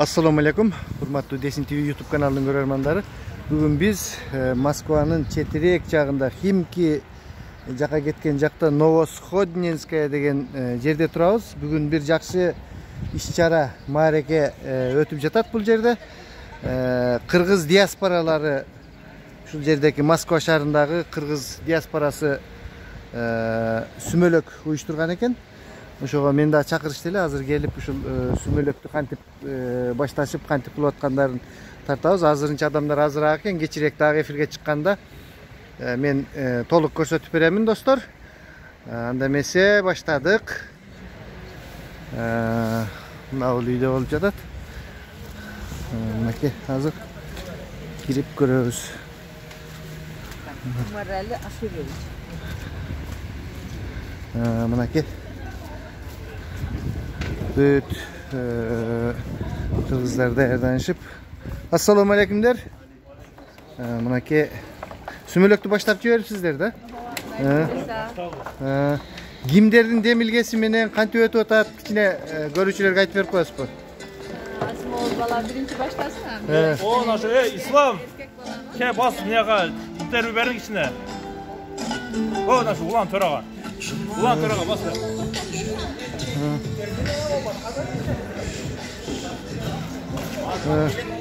Assalamu alaikum, hurmatlı Desin TV YouTube kanalının görermandары. Bugün biz Moskvanın çetirek жагында Химки жака кеткен жакта Новосходненская деген жерде турабыз. Бүгүн бир жакшы иш-чара маареке өтүп жатат бул жерде. Кыргыз диаспоралары ушул жердеги Москва шаарындагы кыргыз диаспорасы сүмөлөк уюштурган экен. Ошого мен да чакырышты эле, азыр келип ушул сүмөлөктү кантип башташып, кантип кылып аткандарын тартабыз. Азырынча адамдар азыраак экен, кечирээк дагы эфирге чыкканда мен толук көрсөтүп беремин, достор. Анда эмесе баштадык. Мына бул үйдө болуп жатат. Мынакей азыр кирип көрөбүз. Морали Ашурович. Мынакей бүт кыргыздар даярданышып. Ассаламу алейкумдер. Мынакей сүмөлөктү баштап жиберипсиздер да? Кимдердин демилгеси менен кантип өтүп атат, кичине көрүүчүлөргө айтып берип коесузбу? Асмол бала биринчи баштасын. О, наш Ислам. Ке бас мынага интервью бериң ичине. О, наш улан төрага. Улан төрага бас бер.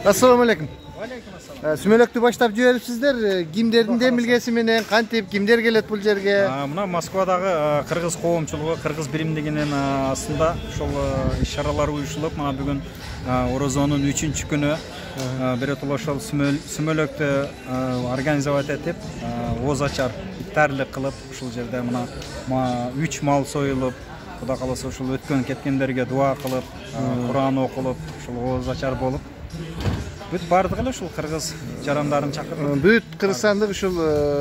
Assalamu alaikum. Сүмөлөктү баштап жиберипсиздер. Кимдердин демилгеси менен кантип, кимдер келет бул жерге? Мына Москвадагы кыргыз коомчулугу, кыргыз биримдигинин астында ошол иш-чаралар уюштурулуп, мына бүгүн Орозонун 3-күнү биротоло ошол сүмөлөктү организовать этип, оз ачар ифтарлык кылып, ушул жерде мына 3 мал союлуп, Кудай кааласа ушул өткөн кеткендерге дуа кылып, Куран окулуп, ушул оз ачар болуп, бүт бардыгы эле ушул кыргыз жарандарын чакырып. Бүт Кыргызстандык ушул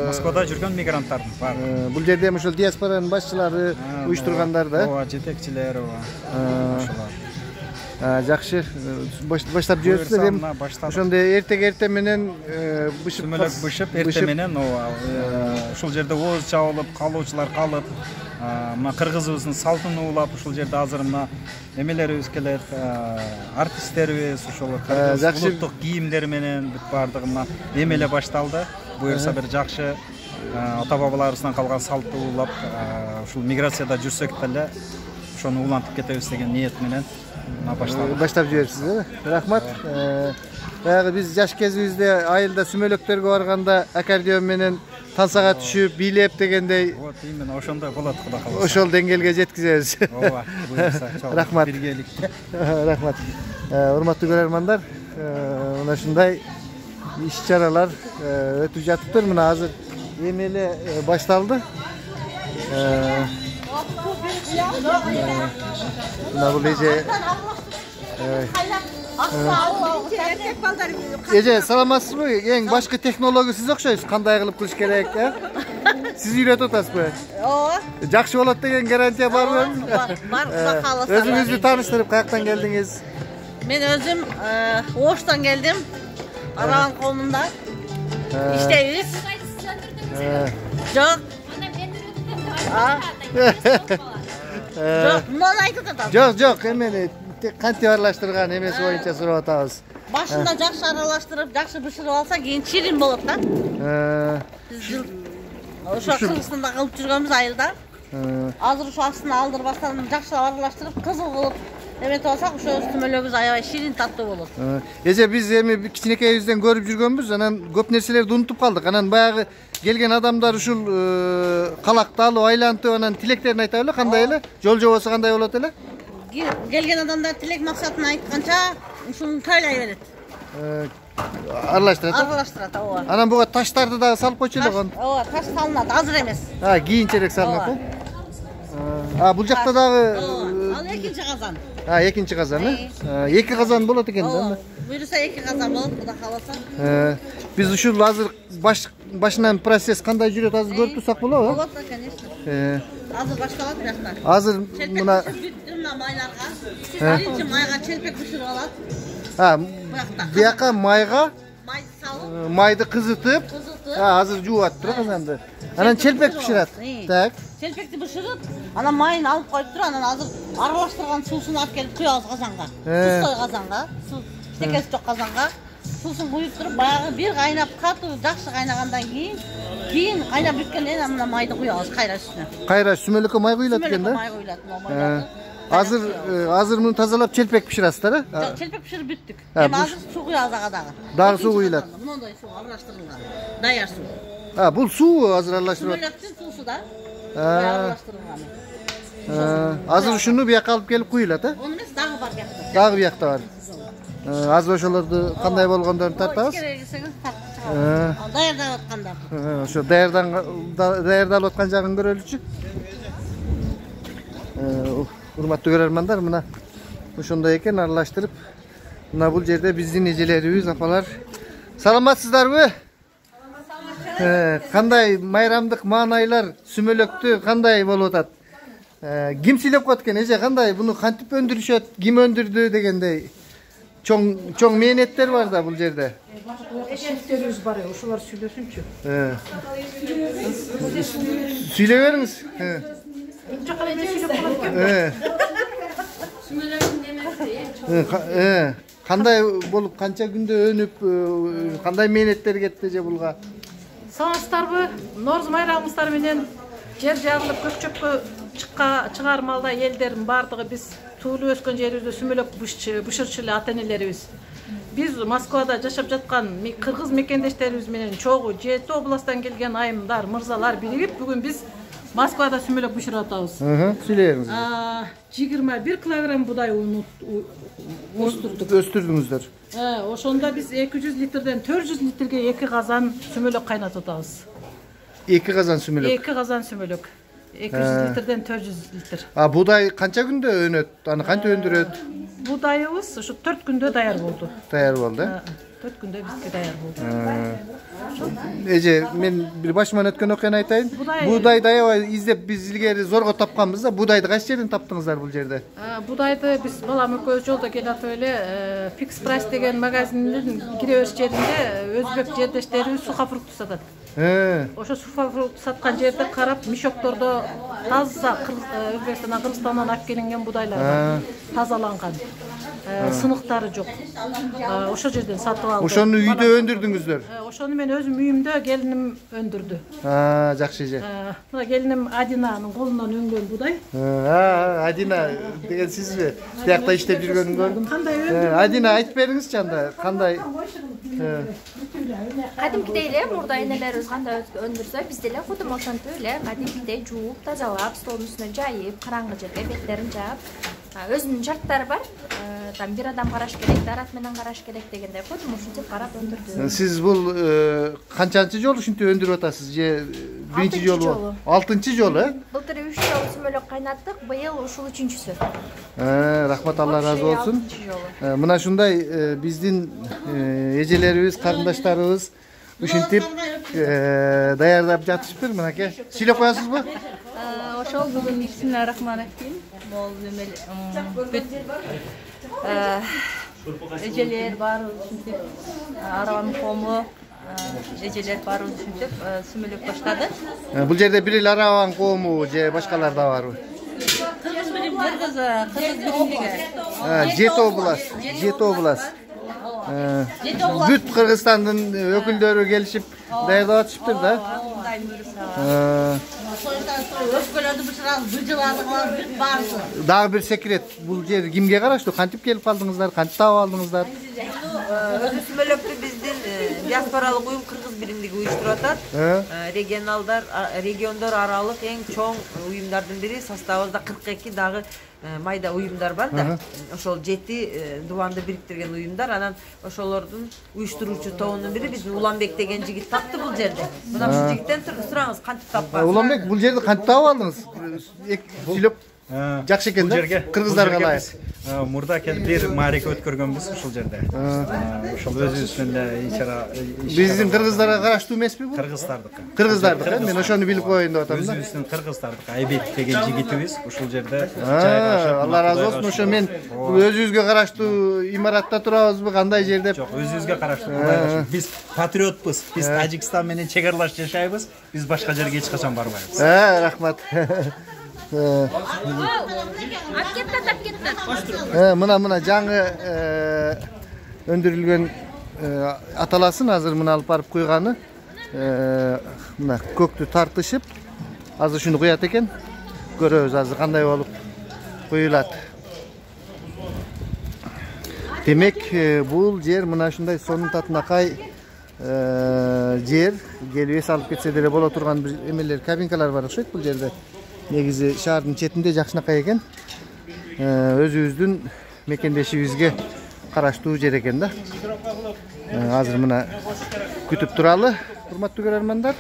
Москвада жүргөн мигранттардын баары. Бул жерде ушул диаспоранын башчылары уюштургандар да. Ооба, жетекчилери ошолор. Жакшы баштап жиберипсиздер. Ошондо эрте менен сүмөлөк бышып, эрте менен ушул жерде оз чабылып, калуучулар калып, мына кыргызыбыздын салтын улап, ушул жерде азыр мына эмелерибиз келет, артисттерибиз, ошол улуттук кийимдер менен бүт бардыгы мына эмеле башталды. Буюрса бир жакшы ата бабаларыбыздан калган салтты улап, ушул миграцияда жүрсөк деле ошону улантып кетебиз деген ниет менен баштап жиберипсиз. Рахмат. Баягы биз жаш кезибизде айылда сүмөлөктөргө барганда аккордеон менен тансага түшүп, бийлеп дегендей. Вот именно ошондой болот, Кудай кааласа. Ошол деңгээлге жеткизебиз. Ооба, буюрса. Рахмат. Биргеликте. Рахмат. Урматтуу көрөрмандар, мына ушундай иш-чаралар өтүп жатыптыр. Мына азыр эмеле башталды. Мына бул эже саламатсызбы? Эң башкы технология сиз окшойсуз. Кандай кылып кылыш керек, Сиз үйрөтүп атасызбы? Ооба. Жакшы болот деген гарантия барбы? Бар, Кудай кааласа. Өзүңүздү тааныштырып, каяктан келдиңиз? Мен өзүм Оштан келдим. Араган коомунда. Иштейбиз. Жок. Жок, муну айтып атам. Жок, эмени кантип аралаштырган эмеси боюнча сурап атабыз. Башында жакшы аралаштырып, жакшы бышырып алса, кийин ширин болот да. Биз ошо Кыргызстанда кылып жүргөнбүз айылда. Азыр ошо астына алдырбастан жакшылап аралаштырып, кызыл кылып эметип алсак, ошо сүмөлөгүбүз аябай ширин таттуу болот. Эже биз эми кичинекейибизден көрүп жүргөнбүз, анан көп нерселерди унутуп калдык. Анан баягы келген адамдар ушул калакталып, айлантып, анан тилектерин айта беле, кандай эле? Жол жобосу кандай болот эле? Келген адамдар тилек максатын айтканча, ушуну тойлай берет. Аралаштырат. Ооба. Анан буга таштарды дагы салып койчу эле кон. Ооба, таш салынат, азыр эмес. Кийинчерээк салынат. Бул жакта дагы Ал экинчи казан. Экинчи казан, Эки казан болот экен да. Буюрса 2 казан болот, Кудай кааласа. Биз ушул азыр башынан процесс кандай жүрөт, азыр көрүп турсак болобу? Болот, конечно. Азыр башталат бияктан. Азыр мына мына майларга, биринчи майга челпек бышырып алат. Бияка майга Майды салып, майды кызытып, Азыр жууп атыптыр казанды. Анан челпек пишират. Так. Челпекти бышырып, анан майын алып коюп туруп, анан азыр аралаштырган суусун алып келип куябыз казанга. Тузтой казанга, суу иштекеси жок казанга. Суусун куюп туруп, баягы бир кайнап катуу жакшы кайнагандан кийин кайнап бүткөндөн кийин мына майды куябыз кайра үстүнө. Кайра сүмөлөккө май куюлат экен да? Май куюлат, майды. Азыр муну тазалап челпек пиширасыздар, э? Жок, челпек пиширип бүттүк. Эми азыр суу куябыз ага дагы. Дагы суу куюлат. Мындай суу аралаштырылган. Даяр суу. Бул суу азыр аралаштырып. Сүмөлөктүн суусу да. Аралаштырылган. Азыр ушуну бияка алып келип куюлат, э? Ону эмес, дагы бар биякта. Дагы биякта бар. Азыр ошолорду кандай болгондорун тартабыз. Даярдап аткандар. Ошо даярдалып аткан жагын көрөлүчү. Урматтуу көрөрмандар, мына ошондой экен аралаштырып. Мына бул жерде биздин эжелерибиз, апалар. Саламатсыздарбы? Кандай майрамдык маанайлар сүмөлөктү кандай болуп атат? Ким сүйлөп коет экен, эже кандай буну кантип өндүрүшөт, ким өндүрдү дегендей чоң мээнеттер бар да бул жерде. Шефтерибиз бар, ошолор сүйлөсүнчү. Сүйлөп бериңиз. Жакка мен сүйлөп калат экен. Кандай болуп, канча күндө өнүп, кандай мээнеттер кетти же булга? Саламатсыздарбы? Нооруз майрамыбыздар менен жер жагылып көкчөккө чыгармалда элдердин баардыгы биз туулуп өскөн жерибизде сүмөлөк бышырчу эле ата-энелерибиз. Биз Москвада жашап жаткан кыргыз мекендештерибиз менен чогуу 7 областтан келген айымдар, мырзалар биригип бүгүн биз Москвада сүмөлөк бышырып атабыз. Сүйлөйбүз. 21 килограмм будай уну өстүрдүңүздөр. Ошондо биз 200 литрден 400 литрге 2 казан сүмөлөк кайнатып атабыз. 2 казан сүмөлөк. 2 казан сүмөлөк. 200 литрден 400 литр. Будай канча күндө өнөт? Аны кантип өндүрөт? Будайыбыз ошо 4 күндө даяр болду. Даяр болду, 4 күндө бизге даяр болду. Эже, мен бир башыман өткөн окуяны айтайын. Будайды аябай издеп биз илгери зорго тапканбыз да. Будайды кайсы жерден таптыңыздар бул жерде? Будайды биз балам экөөбүз жолдо келатып эле Fix Price деген магазиндин киребеш жеринде өзбек жердештерибиз сухофрукт сатат. Ошо сухофрукт саткан жерде карап мешоктордо таза Өзбекстандан, Кыргызстандан алып келинген будайлар бар. Тазаланган. Сыныктары жок. Ошо жерден сатып алдым. Ошону үйдө өндүрдүңүздөр? Ошону мен өзүм үйүмдө келиним өндүрдү. Жакшы эже. Мына келиним Адинанын колунан өнгөн будай. Адина деген сизби? Биякта иштеп жүргөнүн көрдүм. Кандай өндүрдү? Адина айтып бериңизчи анда, кандай? Кадимкидей эле мурда энелерибиз кандай өндүрсө, биз деле кудум ошентип эле кадимкидей жууп, тазалап, столдун үстүнө жайып, караңгы жерге беттерин жаап, өзүнүн шарттары бар. Там бир адам караш керек, дарат менен караш керек дегендей кудум ушинтип карап өндүрдү. Сиз бул канчанчы жолу ушинтип өндүрүп атасыз? Же биринчи жолу? 6-чы жолу, э? Былтыр 3 жолу сүмөлөк кайнаттык, быйыл ушул 3-чүсү. Рахмат, Алла разы болсун. Мына ушундай биздин эжелерибиз, карындаштарыбыз ушинтип даярдап жатышыптыр. Мынакей, сүйлөп коесузбу? Ошол бүгүн бисмиллахиррахманиррахим. Мол немел эжелер бар ушинтип Араван кому эжелер бар ушинтип сүмөлөк баштады. Бул жерде бир эле Араван кому же башкалар да барбы? Жети область. Бүт Кыргызстандын өкүлдөрү келишип даярдап атышыптыр да. Өскөлөрдү бышырабыз, быжыларды кылабыз, бүт баарысы. Дагы бир секрет, бул жер кимге караштуу? Кантип келип калдыңыздар? Кантип таап алдыңыздар? Өзү сүмөлөктү биздин диаспоралык уюм Кыргыз биримдиги уюштуруп атат. Региондор аралык эң чоң уюмдардын бири. Составыбызда 42 дагы майда уюмдар бар да. Ошол 7 дубанды бириктирген уюмдар. Анан ошолордун уюштуруучу тобунун бири биздин Уланбек деген жигит тапты бул жерде. Мына ушул жигиттен сураңыз кантип тапкан? Уланбек, бул жерди кантип таап алдыңыз? Сүйлөп жакшы экен да, кыргыздарга ылайык. Murda kelip bir mareke ötkөргөнбүз ушул жерде. Ошол өзүбүздүн ичара. Биздин кыргыздарга караштуу эмеспи бул? Кыргыздардыкы. Кыргыздардыкы. Мен ошону билип коеюн деп атам да. Өзүбүздүн кыргыздардыкы. Айбек деген жигитибиз ушул жерде Алла разы болсун. Ошо мен өзүбүзгө караштуу имаратта турабызбы, кандай жер деп? Жок, өзүбүзгө караштуу. Биз патриотпуз. Биз Тажикстан менен чегарлаш жашайбыз. Биз башка жерге эч качан барбайбыз. Рахмат. Мына жаңы өндүрүлгөн аталасын азыр мына алып барып куйганы. Мына көктү тартышып, азыр ушуну куят экен. Көрөбүз азыр кандай болуп куюлат. Демек, бул жер мына ушундай сонун татынакай жер, келип эс алып кетсе деле боло турган бир эмелер, кабинкалар бар окшойт бул жерде. Негизи шаардын четинде жакшынакай экен. Өзүбүздүн мекендешибизге караштуу жер экен да. Азыр мына күтүп туралы, урматтуу көрөрмандар.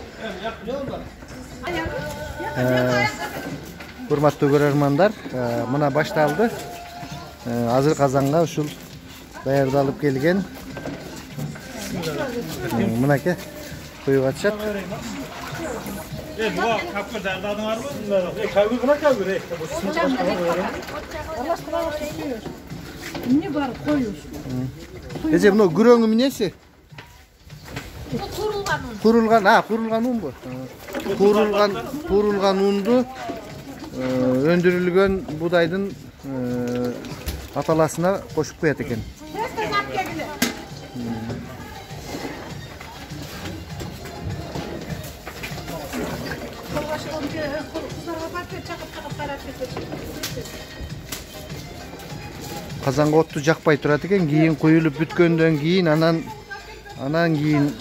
Урматтуу көрөрмандар, мына башталды. Азыр казанга ушул даярдалып келген. Мынаке коюп атышат. Буга капка даярдадыңарбы? Кабыр гана кабыр. Эмне бар коюш? Эже мына күрөңү эмнеси? Kurulgan un. Kurulgan un bu. Kurulgan undu öndürülgön budaydın atalasına koşup koyat eken. Kazanga ottu jakpay turat eken, keyin koyulup bütkөндөн keyin anan keyin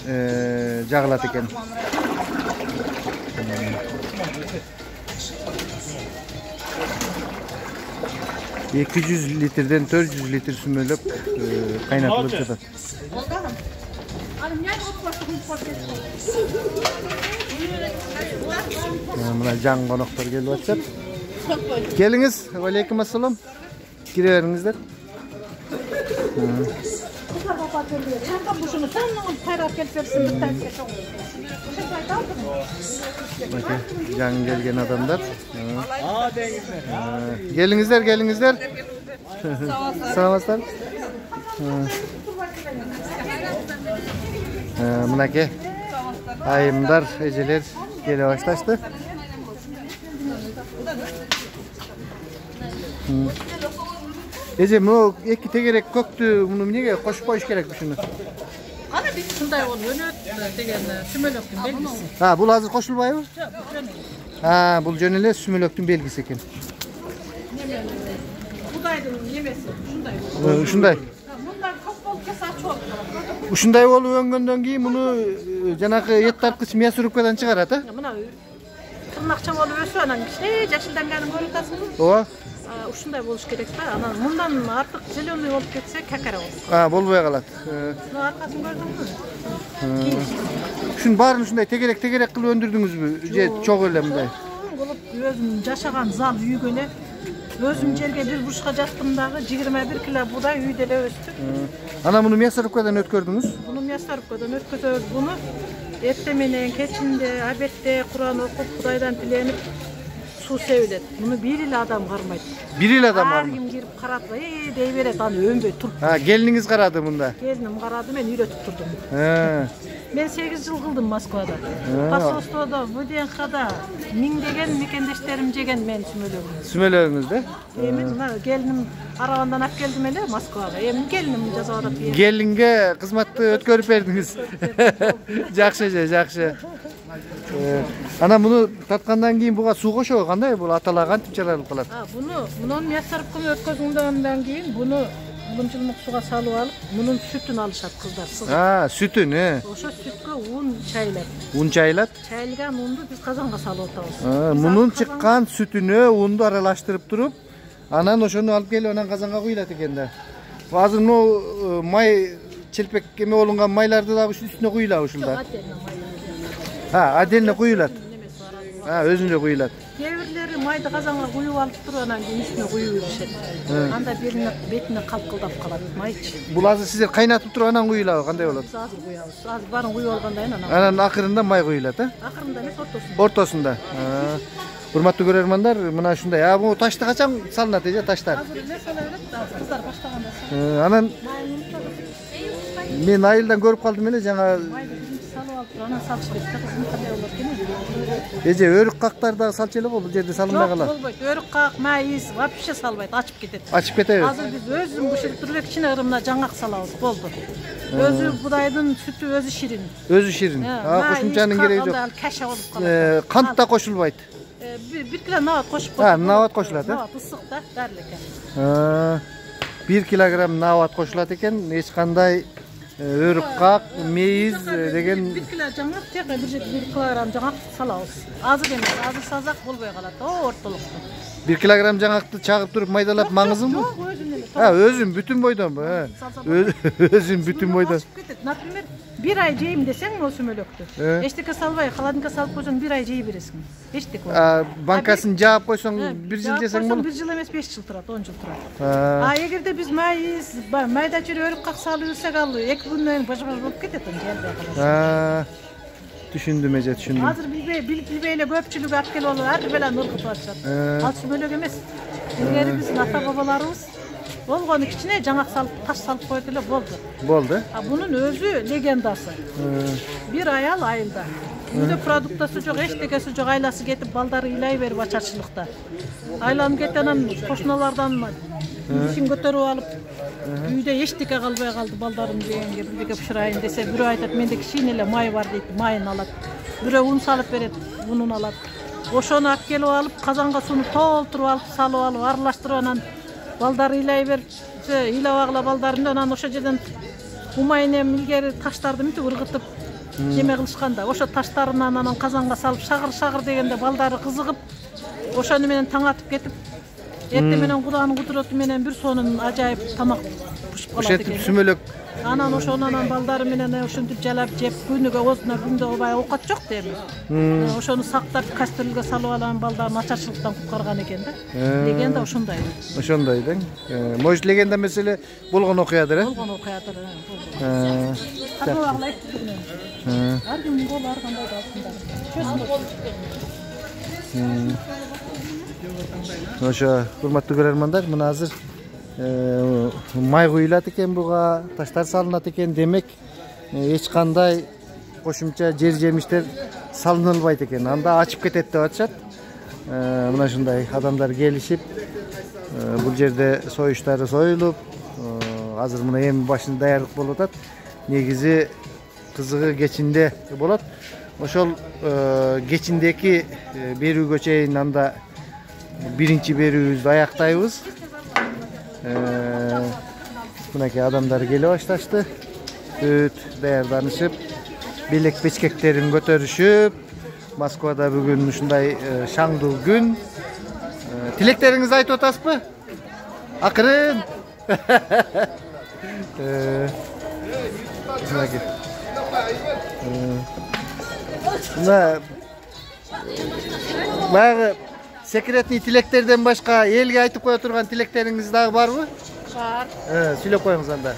jagılat eken. 200 litreden 400 litre sümölöp kaynatılıp жатат. Mına jan konoktор kelip atышат. Kelиңиз, алейкум ассалам. Кире бериңиздер. Jan gelgen adamlar. Gelingizler. Sağ Mınake ayımlar, eceler gele başlaştı. Ece bunu iki tegerek köktü, bunu nege koşup koyuş gerek şunu. Ana biz şunday oluyor, degen sümölöktün belgisi. Ha, bu hazır koşulbay mı? Ha, bu jönele sümölöktün belgisi eken. Budaydın yemesi, şunday. Bundan çok bol kesat çok. Ушундай болуп өнгөндөн кийин муну жанагы эт тарткыч мясорубкадан чыгарат, а? Мына тырнакча болуп өсүп, анан кичине жашылданганын көрүп атасыңбы? Ооба. Ушундай болуш керек да. Анан мындан артык зеленый болуп кетсе, какара болот. Болбой калат. Мына аркасын көрдүңбү? Ушунун баарын ушундай тегерек кылып өндүрдүңүзбү? Же чок эле мындай? Болуп өзүм жашаган зал үйгө эле өзүм жерге бир бурчка жаттым дагы 21 кило будай үйдө эле өстү. Ана муну мясорубкадан өткөрдүңүз? Буну мясорубкадан өткөзөбүз. Буну эртең менен, кечинде, обедте Кур'ан окуп, Кудайдан тиленип суу себилет. Муну бир эле адам кармайт. Бир эле адам барбы? Ар ким кирип карап, дей берет, аны өнбөй туруп. Келиниңиз карады мында? Келиним карады, мен үйрөтүп турдум. Мен 8 жыл кылдым Москвада. Посольстводо, ВДНХда миңдеген мекендештерим жеген мен сүмөлөгүмдү. Сүмөлөгүңүздө? Эми мына келиним арабандан алып келдим эле Москвага. Эми келиним жазып атат. Келинге кызматты өткөрүп бердиңиз. Жакшы. Ана муну таткандан кийин буга суу кошобу кандай? Бул аталаа кантип жаралып калат? Мунун мясорубканы өткөзгөндөн кийин буну булунчулмук сууга салып алып, мунун сүтүн алышат кыздар. Сүтүн, Ошо сүткө ун чайлат. Un чайлат? Чайлган унду биз казанга салып атабыз. Мунун чыккан сүтүнө унду аралаштырып туруп, анан ошону алып келип анан казанга куюлат экен да. Азыр мына май челпек эме болгон майларды дагы үстүнө куюлат ушунда. Отдельно куюлат. Өзүнчө куюлат. Kээ бирлери майды казанга куюп алып туруп анан кийин үстүнө куюп беришет. Анда бетине калкылдап калат майчы. Бул азыр сиздер кайнатып туруп анан куюлабы, кандай болот? Биз азыр куябыз. Азыр баарын куюп алгандан кийин анан акырында май куюлат, Акырында эмес, ортосунда. Ортосунда. Урматтуу көрөрмандар, мына ушундай. Бул ташты качан салынат эже, таштар? Азыр эле сала берет, кыздар баштаганда. Анан мен айылдан көрүп калдым эле жаңа Майды биринчи салып алып туруп анан салыш керек да, кызым кандай болот экен. эже өрүк кактар дагы салчу эле го, бул жерде салынбай калат. Жок, болбойт. Өрүк как, маиз вообще салбайт, ачып кетет. Ачып кетеби? Азыр биз өзүбүз бышырып туруп кичине ырымына жаңак салабыз, болду. Өзү будайдын сүтү өзү ширин. Өзү ширин. Кошумчанын кереги жок. Каша болуп калат. Кант да кошулбайт. Bir kilo navat koşup koyup. Navat koşulat, Navat ısık da derleken. 1 kilogram navat koşulat eken, hiç kanday örük kak, meyiz degen. 1 kilo жаңак, tek 1 kilogram жаңак salabız. Azır emes, azır salsak bolbay kalat, o ortalıkta. 1 kilogram жаңакты çağıp durup maydalap mağızın mı? Yok, özün ele. Özün bütün boydan mı? Özün bütün boydan. Например, bir ay jeyim desen o sümölöktü. Eşteke salbay, haladinka salıp koysan bir ay jeyi beresin. Eştek o. Bankasını jağıp koysan bir yıl desen bunu? Bir yıl emes 5 yıl turat, 10 yıl turat. Egerde biz mayiz, mayda çürü örük kak salıyorsak alıyor. 2 günden baş bolup ketetin jelde. Düşündüm ece, düşündüm. Hazır bilbeyle köpçülük akkel olur, her böyle nırgıt açat. Al sümölök emes. İlgeri biz ata babalarımız olğanı içine жаңак salıp, taş salıp koydu ele boldu. Boldu. Bunun özü legendası. Bir ayal ayılda. Uyda produktası çok, eştekesi çok, aylası getip baldары ilay verip açarçılıkta. Aylanıp getenen koşnalardan işin götürüp alıp uyda eşteke kalbay kaldı baldarım degenge birdeke pişirayın dese biri aytat mende kişiyle may var deyip mayın alat. Biri un salıp beret, unun alat. Oşonu akkelip alıp kazanга sunu tolturup alıp salıp alıp arılaştırıp anan baldары ilay ver, ilap ağla baldarını anan oşa жерден umaynem ilgeri taşlardı mıntip ırgıtıp jeme kılışkanda. Oşa taşlarından anan kazanга salıp şagır degende baldары kızıgıp oşonu menen taң atıp ketip erте менен Куданын кудурети менен bir сонун ажайып тамак пышып калат экен. Ошентип сүмөлөк. Анан ошонан балдары менен ошентип жалап жеп күнүгө озуна күндө убай оокат жок дейм. Ошону сактап кастрюлга салып алган балдарын ачарчылыктан куткарган экен да. Легенда ошондой. Ошондой да. Может легенда маселе болгон окуядыр, Болгон окуядыр. Катмабагыла эттигинен. Ар күн гол ар кандай да алтында. Ошо урматтуу көрөрмандар, мына азыр май куюлат экен буга, таштар салынат экен, демек эч кандай кошумча жер жемиштер салынылбайт экен. Анда ачып кетет деп атышат. Мына ушундай адамдар келишип, бул жерде союштары союлуп, азыр мына эми башында даярдык болуп атат. Негизи кызыгы кечинде болот. Ошол кечиндеки берүүгө чейин анда birinci berүүбүздү аяктайбыз. Мынакей адамдар келе башташты. Өт даярданышып, белек печкектерин көтөрүшүп, Москвада бүгүн ушундай шаңдуу күн. Тилектериңизди айтып атасызбы? Акырын. Мынакей. Баягы секретный тилектерден башка элге айтып кое турган тилектериңиз дагы барбы? Бар. Сүйлөп коюңуз анда.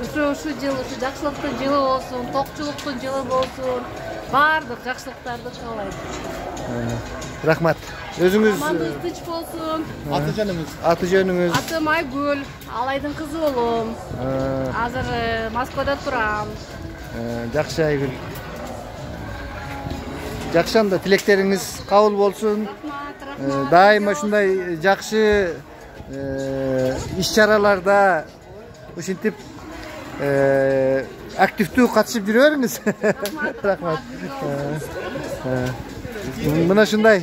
Ушу жыл, жакшылыктын жылы болсун, токчулуктун жылы болсун. Бардык жакшылыктарды каалайм. Рахмат. Өзүңүз Амандык тынч болсун. Аты жөнүңүз? Аты жөнүңүз? Атым Айгүл, Алайдын кызы болом. Азыр Москвада турам. Жакшы Айгүл. Жакшы анда тилектериңиз кабыл болсун. Дайыма ушундай жакшы иш-чараларда ушинтип активдүү катышып жүрө бериңиз. Рахмат. Мына ушундай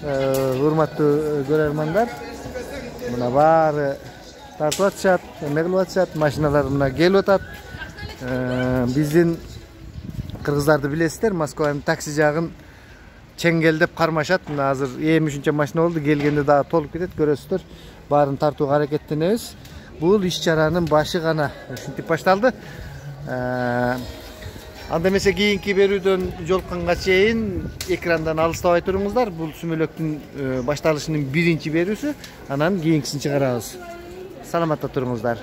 урматтуу көрөрмандар, мына баары тартып атышат, эме кылып атышат, машиналар мына келип атат. Биздин кыргыздарды билесиздер, Москванын такси жагын чеңгелдеп кармашат. Мына азыр эми ушунча машина болду, келгенде дагы толуп кетет, көрөсүздөр. Баарын тартууга аракеттенебиз. Бул иш-чаранын башы гана ушинтип башталды. Анда эмесе кийинки берүүдөн жолукканга чейин экрандан алыстабай туруңуздар. Бул сүмөлөктүн башталышынын биринчи берүүсү, анан кийинкисин чыгарабыз. Саламатта туруңуздар.